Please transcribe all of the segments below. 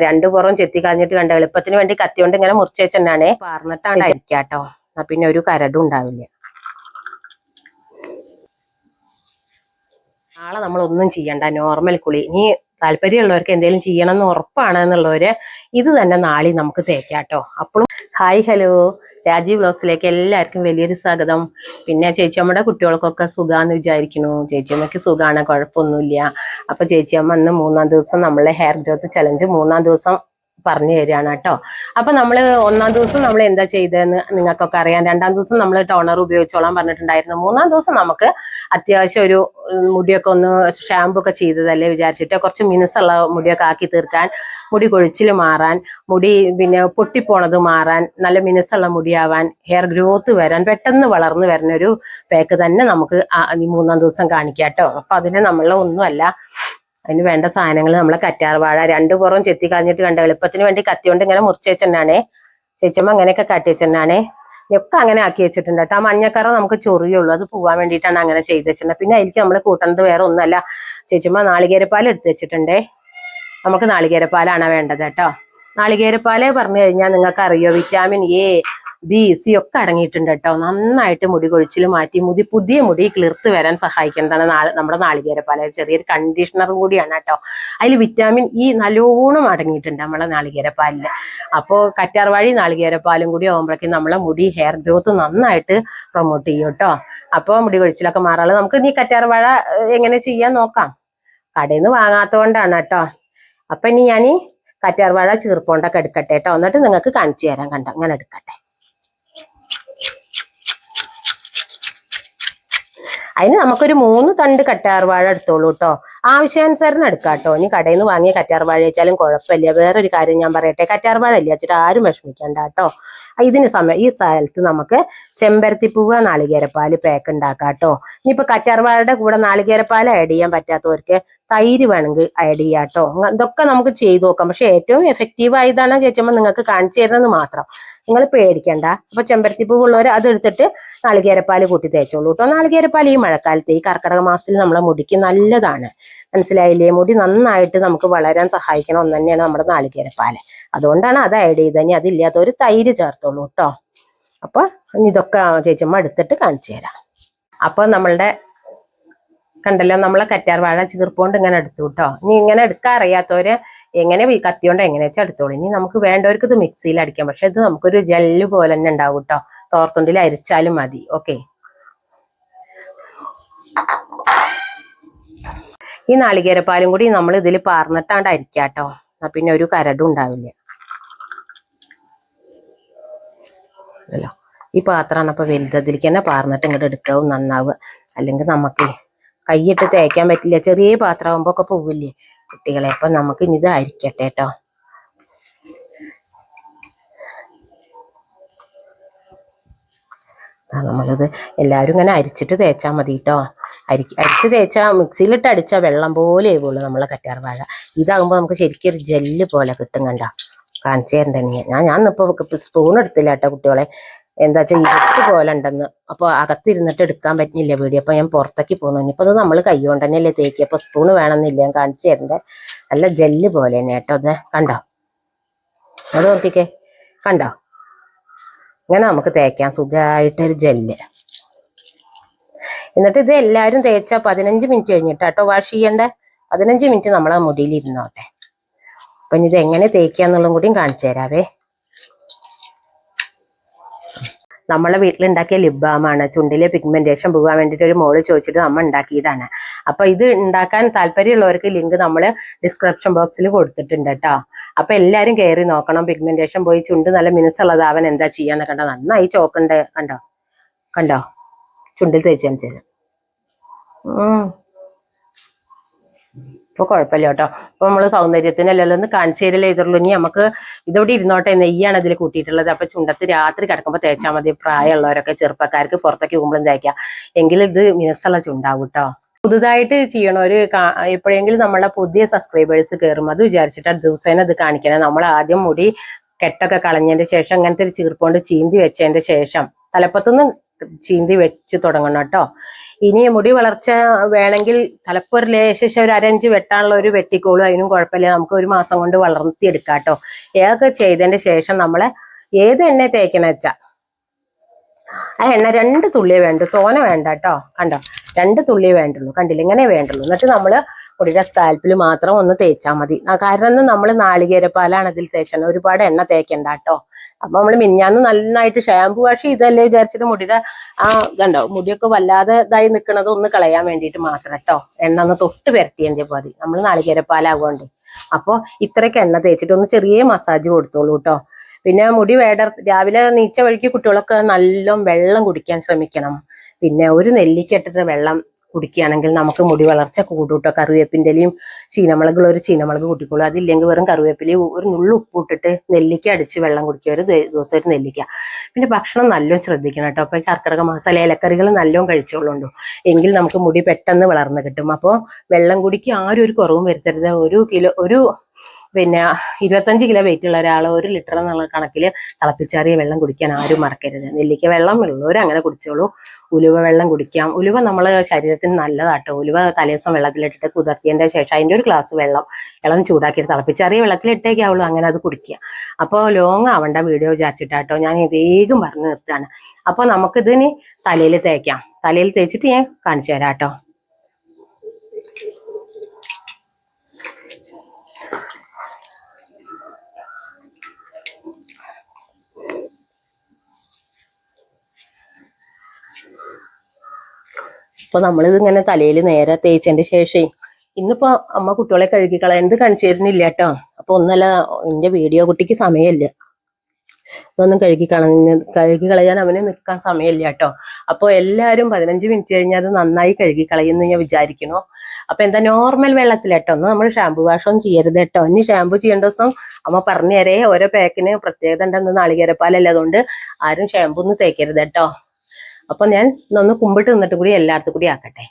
രണ്ടു പുറം ചെത്തി കളഞ്ഞിട്ട് കണ്ട എളുപ്പത്തിന് വേണ്ടി കത്തി കൊണ്ട് ഇങ്ങനെ മുറിച്ച് വെച്ചെന്നാണേ പാർന്നിട്ടാണ് അരിക്കാട്ടോ. പിന്നെ ഒരു കരടും ഉണ്ടാവില്ല. നാളെ നമ്മളൊന്നും ചെയ്യണ്ട, നോർമൽ കുളി. ഇനി താല്പര്യമുള്ളവർക്ക് എന്തെങ്കിലും ചെയ്യണം എന്ന് ഉറപ്പാണെന്നുള്ളവര് ഇത് തന്നെ നാളെ നമുക്ക് തേക്കാട്ടോ. അപ്പോഴും ഹായ് ഹലോ, രാജീവ് വ്ലോഗ്സിലേക്ക് എല്ലാവർക്കും വലിയൊരു സ്വാഗതം. പിന്നെ ചേച്ചിയമ്മയുടെ കുട്ടികൾക്കൊക്കെ സുഖാന്ന് വിചാരിക്കുന്നു. ചേച്ചിയമ്മയ്ക്ക് സുഖമാണ്, കുഴപ്പമൊന്നുമില്ല. അപ്പൊ ചേച്ചിയമ്മ ഇന്ന് 3-ാം ദിവസം നമ്മളെ ഹെയർ ഗ്രോത്ത് ചലഞ്ച് 3-ാം ദിവസം പറഞ്ഞു തരികയാണ് കേട്ടോ. അപ്പൊ നമ്മള് 1-ാം ദിവസം നമ്മൾ എന്താ ചെയ്തതെന്ന് നിങ്ങൾക്കൊക്കെ അറിയാം. 2-ാം ദിവസം നമ്മൾ ടോണർ ഉപയോഗിച്ചോളാൻ പറഞ്ഞിട്ടുണ്ടായിരുന്നു. 3-ാം ദിവസം നമുക്ക് അത്യാവശ്യം ഒരു മുടിയൊക്കെ ഒന്ന് ഷാമ്പു ഒക്കെ ചെയ്തതല്ലേ വിചാരിച്ചിട്ട് കുറച്ച് മിനുസുള്ള മുടിയൊക്കെ ആക്കി തീർക്കാൻ, മുടി കൊഴിച്ചിൽ മാറാൻ, മുടി പിന്നെ പൊട്ടിപ്പോണത് മാറാൻ, നല്ല മിനുസുള്ള മുടിയാവാൻ, ഹെയർ ഗ്രോത്ത് വരാൻ, പെട്ടെന്ന് വളർന്നു വരുന്ന ഒരു പാക്ക് തന്നെ നമുക്ക് 3-ാം ദിവസം കാണിക്കാം കേട്ടോ. അപ്പൊ അതിന് നമ്മളൊന്നുമല്ല, അതിന് വേണ്ട സാധനങ്ങൾ നമ്മളെ കറ്റാർവാഴ 2 പുറം ചെത്തി കളഞ്ഞിട്ട് കണ്ട എളുപ്പത്തിന് വേണ്ടി കത്തി കൊണ്ട് ഇങ്ങനെ മുറിച്ച് വെച്ചെന്നാണേ. ചേച്ചമ്മ അങ്ങനെയൊക്കെ കാട്ടി വെച്ചെന്നാണേ. ഒക്കെ അങ്ങനെ ആക്കി വെച്ചിട്ടുണ്ട് കേട്ടോ. ആ മഞ്ഞക്കറ നമുക്ക് ചൊറിയുള്ളൂ, അത് പോവാൻ വേണ്ടിയിട്ടാണ് അങ്ങനെ ചെയ്ത് വെച്ചിട്ടുണ്ട്. പിന്നെ അതിലേക്ക് നമ്മൾ കൂട്ടുന്നത് വേറെ ഒന്നുമല്ല, ചേച്ചമ്മ നാളികേരപ്പാൽ എടുത്ത് വെച്ചിട്ടുണ്ടേ. നമുക്ക് നാളികേരപ്പാലാണ് വേണ്ടത് കേട്ടോ. നാളികേരപ്പാല് പറഞ്ഞു കഴിഞ്ഞാൽ നിങ്ങൾക്ക് അറിയോ, വിറ്റാമിൻ എ, ബി, സി ഒക്കെ അടങ്ങിയിട്ടുണ്ട് കേട്ടോ. നന്നായിട്ട് മുടി കൊഴിച്ചിൽ മാറ്റി പുതിയ മുടി കിളിർത്ത് വരാൻ സഹായിക്കുന്നതാണ് നമ്മുടെ നാളികേരപ്പാല്. ചെറിയൊരു കണ്ടീഷണറും കൂടിയാണ് കേട്ടോ. അതിൽ വിറ്റാമിൻ ഇ നല്ലോണം അടങ്ങിയിട്ടുണ്ട് നമ്മളെ നാളികേരപ്പാലില്. അപ്പോൾ കറ്റാർവാഴി നാളികേരപ്പാലും കൂടി ആകുമ്പോഴേക്കും നമ്മളെ മുടി ഹെയർ ഗ്രോത്ത് നന്നായിട്ട് പ്രൊമോട്ട് ചെയ്യും കേട്ടോ. അപ്പോൾ മുടി കൊഴിച്ചിലൊക്കെ മാറാതെ നമുക്ക് ഇനി കറ്റാർവാഴ എങ്ങനെ ചെയ്യാൻ നോക്കാം. കടയിൽ നിന്ന് വാങ്ങാത്തതുകൊണ്ടാണ് കേട്ടോ. അപ്പൊ ഇനി ഞാൻ കറ്റാർവാഴ ചീർപ്പോണ്ടൊക്കെ എടുക്കട്ടെ കേട്ടോ. എന്നിട്ട് നിങ്ങൾക്ക് കാണിച്ചു തരാം. കണ്ടോ, അങ്ങനെ എടുക്കട്ടെ. അതിന് നമുക്കൊരു 3 തണ്ട് കറ്റാർവാഴ എടുത്തോളൂ കേട്ടോ. ആവശ്യാനുസരണം എടുക്കാം കേട്ടോ. ഇനി കടയിൽ നിന്ന് വാങ്ങിയ കറ്റാർവാഴ വെച്ചാലും കുഴപ്പമില്ല. വേറൊരു കാര്യം ഞാൻ പറയട്ടെ, കറ്റാർവാഴ ഇല്ല വെച്ചിട്ട് ആരും വിഷമിക്കണ്ട കേട്ടോ. ഇതിന് ഈ സ്ഥലത്ത് നമുക്ക് ചെമ്പരത്തിപ്പൂവ് നാളികേരപ്പാല് പാക്ക് ഉണ്ടാക്കാം കേട്ടോ. ഇനിയിപ്പോ കറ്റാർവാഴയുടെ കൂടെ നാളികേരപ്പാൽ ആഡ് ചെയ്യാൻ പറ്റാത്തവർക്ക് തൈര് വേണമെങ്കിൽ ആഡ് ചെയ്യാം കേട്ടോ. ഇതൊക്കെ നമുക്ക് ചെയ്തു നോക്കാം. പക്ഷെ ഏറ്റവും എഫക്റ്റീവ് ആയതാണ് ചേച്ചമ്മ നിങ്ങൾക്ക് കാണിച്ചു തരുന്നത് മാത്രം, നിങ്ങൾ പേടിക്കണ്ട. അപ്പൊ ചെമ്പരത്തിപ്പൂവുള്ളവർ അത് എടുത്തിട്ട് നാളികേരപ്പാല് കൂട്ടി തേച്ചോളൂ കേട്ടോ. നാളികേരപ്പാൽ ഈ മഴക്കാലത്ത് ഈ കർക്കിടക മാസത്തിൽ നമ്മളെ മുടിക്ക് നല്ലതാണ്, മനസ്സിലായില്ലേ? മുടി നന്നായിട്ട് നമുക്ക് വളരാൻ സഹായിക്കണം ഒന്ന് തന്നെയാണ് നമ്മുടെ നാളികേരപ്പാല്. അതുകൊണ്ടാണ് അത് ആഡ് ചെയ്തത്. ഇനി അതില്ലാത്തവർ തൈര് ചേർത്തോളൂ കേട്ടോ. അപ്പൊ ഇതൊക്കെ ചേച്ചമ്മ എടുത്തിട്ട് കാണിച്ചു തരാം. അപ്പൊ നമ്മളുടെ കണ്ടല്ലോ, നമ്മളെ കറ്റാർവാഴ ചീർപ്പോണ്ട് ഇങ്ങനെ എടുത്തു കേട്ടോ. ഇനി ഇങ്ങനെ എടുക്കാൻ അറിയാത്തവര് എങ്ങനെ കത്തിയോണ്ട് എങ്ങനെ വെച്ചാൽ എടുത്തോളൂ. ഇനി നമുക്ക് വേണ്ടവർക്ക് ഇത് മിക്സിയിൽ അടിക്കാം. പക്ഷെ ഇത് നമുക്കൊരു ജെല്ല് പോലെ തന്നെ ഉണ്ടാവും കേട്ടോ. തോർത്തുണ്ടിൽ അരിച്ചാലും മതി. ഓക്കെ, ഈ നാളികേരപ്പാലും കൂടി നമ്മൾ ഇതിൽ പാർന്നിട്ടാണ്ട് അരിക്കാട്ടോ. പിന്നെ ഒരു കരടും ഉണ്ടാവില്ല. അല്ലോ, ഈ പാത്രമാണ് അപ്പൊ വലുതതിലേക്ക് തന്നെ പാർന്നിട്ട് ഇങ്ങോട്ട് എടുക്കാവും നന്നാവുക. അല്ലെങ്കിൽ നമുക്ക് കൈയിട്ട് തേക്കാൻ പറ്റില്ല. ചെറിയ പാത്രം ആകുമ്പോ ഒക്കെ പോവില്ലേ കുട്ടികളെ. അപ്പൊ നമുക്ക് ഇനി ഇത് അരിക്കട്ടെ കേട്ടോ. നമ്മളിത് എല്ലാവരും ഇങ്ങനെ അരിച്ചിട്ട് തേച്ചാൽ മതി കേട്ടോ. അരിച്ച് തേച്ചാൽ മിക്സിയിലിട്ട് അടിച്ചാൽ വെള്ളം പോലെ ആവുള്ളൂ നമ്മളെ കറ്റാർവാഴ. ഇതാകുമ്പോൾ നമുക്ക് ശരിക്കും ഒരു ജെല്ല് പോലെ കിട്ടും. കണ്ടോ, കാണിച്ചു തരണ്ടെങ്കിൽ ഞാനിപ്പോൾ സ്പൂൺ എടുത്തില്ല കേട്ടോ കുട്ടികളെ. എന്താ വെച്ചാൽ ഇരുട്ട് പോലെ ഉണ്ടെന്ന്. അപ്പോൾ അകത്തിരുന്നിട്ട് എടുക്കാൻ പറ്റുന്നില്ല വീഡിയോ. അപ്പോൾ ഞാൻ പുറത്തേക്ക് പോകുന്നു. ഇനിയിപ്പോൾ അത് നമ്മൾ കൈ കൊണ്ട് തന്നെയല്ലേ തേക്കുക. അപ്പോൾ സ്പൂണ് വേണമെന്നില്ല, ഞാൻ കാണിച്ചു തരണ്ടേ. നല്ല ജെല്ല് പോലെ തന്നെ കേട്ടോ. അത് കണ്ടോ, അത് നോക്കിക്കേ, കണ്ടോ? ഇങ്ങനെ നമുക്ക് തേക്കാം സുഖമായിട്ടൊരു ജെല്ല്. എന്നിട്ട് ഇത് എല്ലാവരും തേച്ചാൽ 15 മിനിറ്റ് കഴിഞ്ഞിട്ടാട്ടോ വാഷ് ചെയ്യണ്ടേ. 15 മിനിറ്റ് നമ്മളെ മുടിയിൽ ഇരുന്നോട്ടെ. അപ്പം ഇത് എങ്ങനെ തേക്കാന്നുള്ളതും കൂടിയും കാണിച്ചു തരാവേ. നമ്മളെ വീട്ടിലുണ്ടാക്കിയ ലിപ് ബാമാണ്. ചുണ്ടിലെ പിഗ്മെന്റേഷൻ പോകാൻ വേണ്ടിയിട്ട് ഒരു മോള് ചോദിച്ചിട്ട് നമ്മൾ ഉണ്ടാക്കിയതാണ്. അപ്പൊ ഇത് ഉണ്ടാക്കാൻ താല്പര്യമുള്ളവർക്ക് ലിങ്ക് നമ്മൾ ഡിസ്ക്രിപ്ഷൻ ബോക്സിൽ കൊടുത്തിട്ടുണ്ട് കേട്ടോ. അപ്പൊ എല്ലാരും കയറി നോക്കണം. പിഗ്മെന്റേഷൻ പോയി ചുണ്ട് നല്ല മിനുസുള്ളതാവാൻ എന്താ ചെയ്യാന്ന് കണ്ടോ. നന്നായി ചോക്കുണ്ട്, കണ്ടോ കണ്ടോ, ചുണ്ടിൽ തേച്ച് കാണിച്ചു. ഇപ്പൊ കുഴപ്പമില്ല കേട്ടോ. അപ്പൊ നമ്മള് സൗന്ദര്യത്തിനല്ലല്ലോ ഒന്ന് കാണിച്ചു തരല്ലേ ഇതുള്ളൂ. ഇനി നമുക്ക് ഇതോടെ ഇരുന്നോട്ടെ. നെയ്യാണ് ഇതിൽ കൂട്ടിയിട്ടുള്ളത്. അപ്പൊ ചുണ്ടത്ത് രാത്രി കിടക്കുമ്പോൾ തേച്ചാൽ മതി. പ്രായമുള്ളവരൊക്കെ ചെറുപ്പക്കാർക്ക് പുറത്തേക്ക് പോകുമ്പോഴും തേക്കാം. എങ്കിലും ഇത് മിനുസുള്ള ചുണ്ടാവും കേട്ടോ. പുതുതായിട്ട് ചെയ്യണവര് എപ്പോഴെങ്കിലും നമ്മളെ പുതിയ സബ്സ്ക്രൈബേഴ്സ് കയറും അത് വിചാരിച്ചിട്ട് ദിവസേന ഇത് കാണിക്കണം. നമ്മൾ ആദ്യം മുടി കെട്ടൊക്കെ കളഞ്ഞതിന്റെ ശേഷം അങ്ങനത്തെ ഒരു ചീർപ്പുകൊണ്ട് ചീന്തി വെച്ചതിന്റെ ശേഷം തലപ്പത്തുനിന്ന് ചീന്തി വെച്ച് തുടങ്ങണം കേട്ടോ. ഇനി മുടി വളർച്ച വേണമെങ്കിൽ തലപ്പ് ഒരു ലേശം ഒരു അരഞ്ച് വെട്ടാനുള്ള ഒരു വെട്ടിക്കോളും, അതിനും കുഴപ്പമില്ല. നമുക്ക് ഒരു മാസം കൊണ്ട് വളർത്തിയെടുക്കാം കേട്ടോ. ഏതൊക്കെ ചെയ്തതിന്റെ ശേഷം നമ്മള് ഏത് എണ്ണ തേക്കണ വെച്ചാ ആ എണ്ണ 2 തുള്ളിയേ വേണ്ടു, തോന വേണ്ട കേട്ടോ. കണ്ടോ, 2 തുള്ളിയേ വേണ്ടുള്ളൂ. കണ്ടില്ല, ഇങ്ങനെ വേണ്ടുള്ളൂ. എന്നിട്ട് നമ്മള് മുടിയുടെ സ്കാൽപ്പിൽ മാത്രം ഒന്ന് തേച്ചാൽ മതി. കാരണം നമ്മൾ നാളികേരപ്പാലാണ് അതിൽ തേച്ചത്, ഒരുപാട് എണ്ണ തേക്കണ്ട കേട്ടോ. അപ്പൊ നമ്മള് മിഞ്ഞാന്ന് നന്നായിട്ട് ഷാമ്പു വാഷ് ചെയ്തല്ലേ വിചാരിച്ചിട്ട് മുടിയുടെ ഇതുണ്ടോ, മുടിയൊക്കെ വല്ലാതെ ഇതായി നിൽക്കുന്നത് ഒന്ന് കളയാൻ വേണ്ടിയിട്ട് മാത്രം കേട്ടോ. എണ്ണ ഒന്ന് തൊട്ട് പുരട്ടിയതിന്റെ മതി, നമ്മൾ നാളികേരപ്പാലാകൊണ്ട്. അപ്പൊ ഇത്രയ്ക്ക് എണ്ണ തേച്ചിട്ട് ഒന്ന് ചെറിയ മസാജ് കൊടുത്തോളൂ കേട്ടോ. പിന്നെ മുടി രാവിലെ നീച്ച വഴിക്ക് കുട്ടികളൊക്കെ നല്ല വെള്ളം കുടിക്കാൻ ശ്രമിക്കണം. പിന്നെ ഒരു നെല്ലിക്ക ഇട്ടിട്ട് വെള്ളം കുടിക്കുകയാണെങ്കിൽ നമുക്ക് മുടി വളർച്ച കൂടും കേട്ടോ. കറിവേപ്പിൻ്റെലയും ചീനമുളകുള്ള ഒരു ചീനമുളക് കൂട്ടിക്കോളൂ. അതില്ലെങ്കിൽ വെറും കറിവേപ്പിലയും ഒരു നുള്ളു ഉപ്പിട്ടിട്ട് നെല്ലിക്ക അടിച്ച് വെള്ളം കുടിക്കുക, ഒരു ദിവസം ഒരു നെല്ലിക്ക. പിന്നെ ഭക്ഷണം നല്ലോണം ശ്രദ്ധിക്കണം കേട്ടോ. അപ്പൊ കർക്കിടക മാസം ഇലക്കറികൾ നല്ലോണം കഴിച്ചോളുണ്ടോ, എങ്കിൽ നമുക്ക് മുടി പെട്ടെന്ന് വളർന്ന് കിട്ടും. അപ്പോൾ വെള്ളം കുടിക്ക് ആരും ഒരു കുറവും വരുത്തരുത്. ഒരു 25 കിലോ വെയിറ്റ് ഉള്ള ഒരാൾ 1 ലിറ്റർ എന്നുള്ള കണക്കിൽ തിളപ്പിച്ചാറിയ വെള്ളം കുടിക്കാൻ ആരും മറക്കരുത്. നെല്ലിക്ക വെള്ളം ഉള്ളവർ അങ്ങനെ കുടിച്ചോളൂ. ഉലുവ വെള്ളം കുടിക്കാം. ഉലുവ നമ്മളെ ശരീരത്തിന് നല്ലതാട്ടോ. ഉലുവ തലേദിവസം വെള്ളത്തിലിട്ടിട്ട് കുതിർത്തിയതിന്റെ ശേഷം അതിന്റെ ഒരു ഗ്ലാസ് വെള്ളം ഇളം ചൂടാക്കിയിട്ട് തിളപ്പിച്ചാറിയ വെള്ളത്തിലിട്ടേക്കാവുള്ളൂ, അങ്ങനെ അത് കുടിക്കുക. അപ്പോൾ ലോങ് ആവേണ്ട വീഡിയോ വിചാരിച്ചിട്ടാട്ടോ ഞാൻ വേഗം പറഞ്ഞു നിർത്താണ്. അപ്പൊ നമുക്കിതിന് തലയിൽ തേക്കാം. തലയിൽ തേച്ചിട്ട് ഞാൻ കാണിച്ചു തരാം കേട്ടോ. അപ്പൊ നമ്മളിത് ഇങ്ങനെ തലയിൽ നേരെ തേച്ചതിന്റെ ശേഷം ഇന്നിപ്പോ അമ്മ കുട്ടികളെ കഴുകിക്കളയാൻ കാണിച്ചു തരുന്നില്ല കേട്ടോ. അപ്പൊ ഒന്നല്ല, എന്റെ വീഡിയോ കുട്ടിക്ക് സമയമില്ല, ഇതൊന്നും കഴുകി കളയാൻ അവന് നിൽക്കാൻ സമയമില്ല കേട്ടോ. അപ്പൊ എല്ലാരും 15 മിനിറ്റ് കഴിഞ്ഞാൽ അത് നന്നായി കഴുകി കളയുമെന്ന് ഞാൻ വിചാരിക്കുന്നു. അപ്പൊ എന്താ നോർമൽ വെള്ളത്തിലേട്ടോ, ഒന്ന് നമ്മൾ ഷാമ്പു വാഷൊന്നും ചെയ്യരുത് കേട്ടോ. ഇനി ഷാമ്പു ചെയ്യേണ്ട ദിവസം അമ്മ പറഞ്ഞു തരേ. ഓരോ പാക്കിന് പ്രത്യേകത ഉണ്ടെന്ന്, നാളികേരപ്പാലല്ലേ, അതുകൊണ്ട് ആരും ഷാമ്പു ഒന്നും തേക്കരുത് കേട്ടോ. അപ്പൊ ഞാൻ ഒന്ന് കുമ്പിട്ട് നിന്നിട്ട് കൂടി എല്ലായിടത്തും കൂടി ആക്കട്ടെ.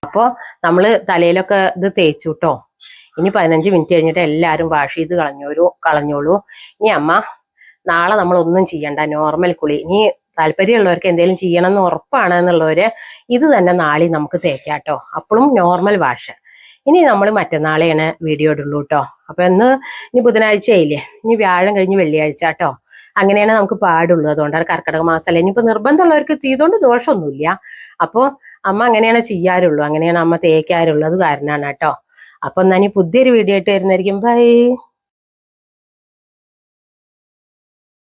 അപ്പൊ നമ്മള് തലയിലൊക്കെ ഇത് തേച്ചു കേട്ടോ. ഇനി 15 മിനിറ്റ് കഴിഞ്ഞിട്ട് എല്ലാരും വാഷ് ചെയ്ത് കളഞ്ഞോളൂ. ഇനി അമ്മ നാളെ നമ്മളൊന്നും ചെയ്യണ്ട, നോർമൽ കുളി. ഇനി താല്പര്യമുള്ളവർക്ക് എന്തെങ്കിലും ചെയ്യണം എന്ന് ഉറപ്പാണ് എന്നുള്ളവര് ഇത് തന്നെ നാളെ നമുക്ക് തേക്കാം കേട്ടോ. അപ്പോഴും നോർമൽ വാഷ്. ഇനി നമ്മൾ മറ്റന്നാളെയാണ് വീഡിയോ ഇടുള്ളൂ കേട്ടോ. അപ്പൊ ഇനി ബുധനാഴ്ച ആയില്ലേ, ഇനി വ്യാഴം കഴിഞ്ഞ് വെള്ളിയാഴ്ച കേട്ടോ. അങ്ങനെയാണ് നമുക്ക് പാടുള്ളൂ. അതുകൊണ്ടാണ് കർക്കിടക മാസമല്ലേ. ഇനിയിപ്പോ നിർബന്ധമുള്ളവർക്ക് ചെയ്തോണ്ട് ദോഷമൊന്നുമില്ല. അപ്പൊ അമ്മ അങ്ങനെയാണ് ചെയ്യാറുള്ളൂ, അങ്ങനെയാണ് അമ്മ തേക്കാറുള്ളത് കാരണമാണ് കേട്ടോ. അപ്പൊ എന്നാ പുതിയൊരു വീഡിയോ ആയിട്ട് വരുന്നതായിരിക്കും. ബൈ.